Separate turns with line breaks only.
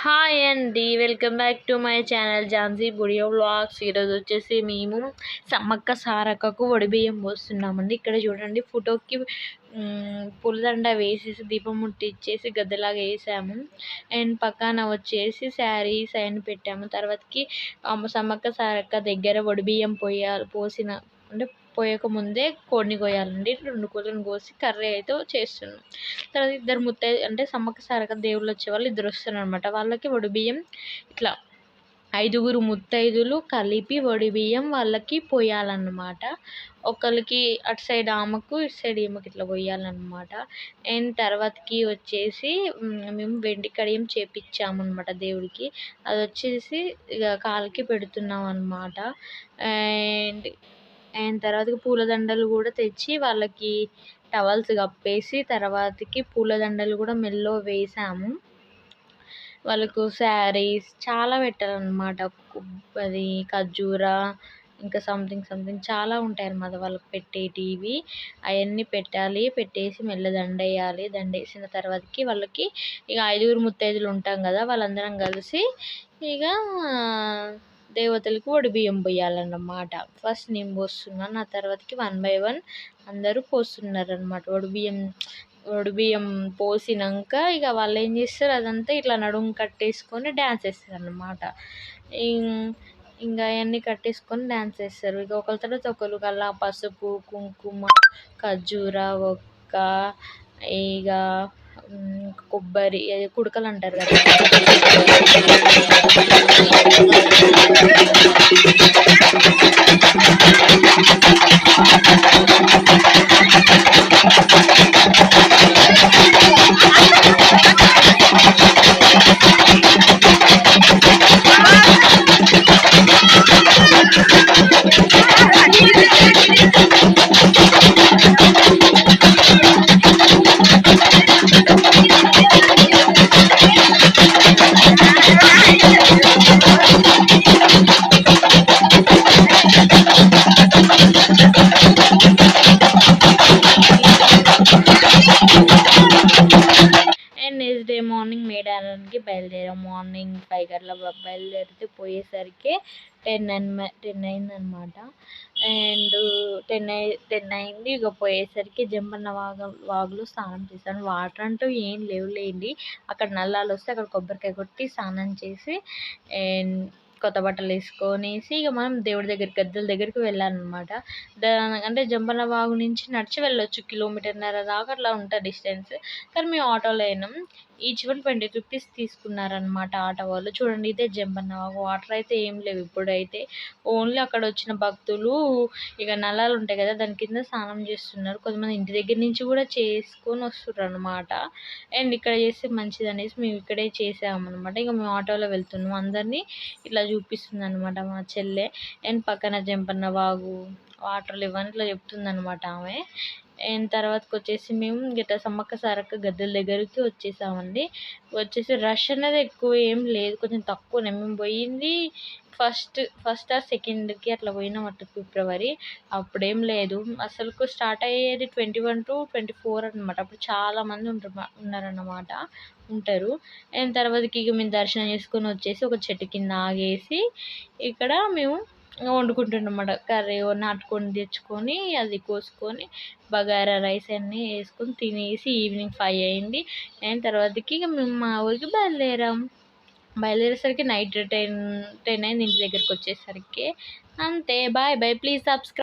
Hi అండి, welcome back to my channel Jhansi video vlogs. ఈరోజు వచ్చేసి మేము సమ్మక్క సారక్కకు వడిబియ్యం పోస్తున్నామండి. ఇక్కడ చూడండి, ఫోటోకి పూలదండ వేసేసి దీపం ముట్టించేసి గద్దెలాగా వేసాము. అండ్ పక్కన వచ్చేసి శారీస్ అయిన పెట్టాము. తర్వాతకి సమ్మక్క సారక్క దగ్గర వడిబియ్యం పోసిన అంటే పోయక ముందే కోడిని కోయాలండి. 2 కోళ్ళను కోసి కర్రీ అయితే చేస్తున్నాం. తర్వాత ఇద్దరు అంటే సమ్మక్క సారక్క దేవుళ్ళు వచ్చేవాళ్ళు ఇద్దరు వస్తారనమాట. వాళ్ళకి వడిబియ్యం ఇట్లా 5గురు ముత్తైదులు కలిపి వడిబియ్యం వాళ్ళకి పోయాలన్నమాట. ఒకరికి అటు సైడ్ ఆమెకు ఇటు సైడ్ ఈమెకు ఇట్లా పోయాలన్నమాట. అండ్ తర్వాతకి వచ్చేసి మేము వెండి కడియం చేపించామన్నమాట దేవుడికి. అది వచ్చేసి ఇక కాలికి పెడుతున్నాం అన్నమాట. అండ్ తర్వాతకి పూలదండలు కూడా తెచ్చి వాళ్ళకి టవల్స్ కప్పేసి తర్వాతకి పూలదండలు కూడా మెల్లో వేసాము. వాళ్ళకు శారీస్ చాలా పెట్టాలన్నమాట. అది ఖర్జూర ఇంకా సంథింగ్ చాలా ఉంటాయి అన్నమాట వాళ్ళకి పెట్టేటివి. అవన్నీ పెట్టాలి. పెట్టేసి మెల్ల దండ వేయాలి. దండ వేసిన తర్వాతకి వాళ్ళకి ఇక 5గురు ముత్తైదులు ఉంటాం కదా, వాళ్ళందరం కలిసి ఇక దేవతలకు వడిబియ్యం పోయాలన్నమాట. ఫస్ట్ నేను పోస్తున్నాను, నా తర్వాతకి 1 by 1 అందరూ పోస్తున్నారన్నమాట. వడిబియ్యం పోసినాక ఇక వాళ్ళు ఏం చేస్తారు, అదంతా ఇట్లా నడుము కట్టేసుకొని డ్యాన్స్ వేస్తారు అన్నమాట. ఇంకా అవన్నీ కట్టేసుకొని డ్యాన్స్ వేస్తారు. ఇక ఒకరి తర్వాత ఒకరు అలా పసుపు కుంకుమ ఖర్జూర ఒక్క ఇక కొబ్బరి కుడకలు అంటారు కదా, అండ్ నెక్స్ట్ డే మార్నింగ్ మేడారానికి బయలుదేరాం. మార్నింగ్ 5 గంటల బయలుదేరితే పోయేసరికి 10 అయిందనమాట. అండ్ 10 అయింది. ఇక పోయేసరికి జంపన్న వాగులో స్నానం చేశాను. వాటర్ అంటూ ఏం లేవులేండి. అక్కడ నల్లాలు వస్తే అక్కడ కొబ్బరికాయ కొట్టి స్నానం చేసి అండ్ కొత్త బట్టలు వేసుకొనేసి ఇక మనం దేవుడి దగ్గరికి గద్దెల దగ్గరికి వెళ్ళాలన్నమాట. అంటే జంపన్న వాగు నుంచి నడిచి వెళ్ళొచ్చు, 1.5 కిలోమీటర్ దాకా అట్లా ఉంటుంది డిస్టెన్స్. కానీ మేము ఆటోలో అయినాం. ఈచ్ 20 రూపీస్ తీసుకున్నారనమాట ఆటో వాళ్ళు. చూడండి, ఇదే జంపన్న వాగు. వాటర్ అయితే ఏం లేవు ఇప్పుడైతే. ఓన్లీ అక్కడ వచ్చిన భక్తులు ఇక నల్లాలు ఉంటాయి కదా, దాని కింద స్నానం చేస్తున్నారు. కొంతమంది ఇంటి దగ్గర నుంచి కూడా చేసుకొని వస్తున్నారు అనమాట. అండ్ ఇక్కడ చేస్తే మంచిది అనేసి మేము ఇక్కడే చేసామన్నమాట. ఇక మేము ఆటోలో వెళ్తున్నాం. అందరినీ ఇట్లా చూపిస్తుంది అనమాట మా చెల్లె. అండ్ పక్కన జంపన్న వాగు వాటర్ లేవని ఇట్లా చెప్తుంది అనమాట ఆమె. అండ్ తర్వాతకి వచ్చేసి మేము ఇట్లా సమ్మక్క సారక్క గద్దెల దగ్గరికి వచ్చేసామండి. వచ్చేసి రష్ అనేది ఎక్కువ ఏం లేదు, కొంచెం తక్కువనే. మేము పోయింది ఫస్ట్ ఆర్ సెకండ్కి అట్లా పోయినామట, ఫిబ్రవరి. అప్పుడేం లేదు, అసలుకు స్టార్ట్ అయ్యేది 21 to 24 అనమాట. అప్పుడు చాలామంది ఉంటారు. అండ్ తర్వాతకి ఇక మేము దర్శనం చేసుకొని వచ్చేసి ఒక చెట్టు కింద ఆగేసి ఇక్కడ మేము వండుకుంటున్నాం అన్నమాట. కర్రీ నాటుకొని తెచ్చుకొని అది కోసుకొని బగారా రైస్ అన్నీ వేసుకొని తినేసి ఈవినింగ్ 5 అయింది. అండ్ తర్వాతకి ఇక మేము మా ఊరికి బయలుదేరేసరికి నైట్ 10 అయింది ఇంటి దగ్గరికి వచ్చేసరికి. అంతే. Bye please subscribe.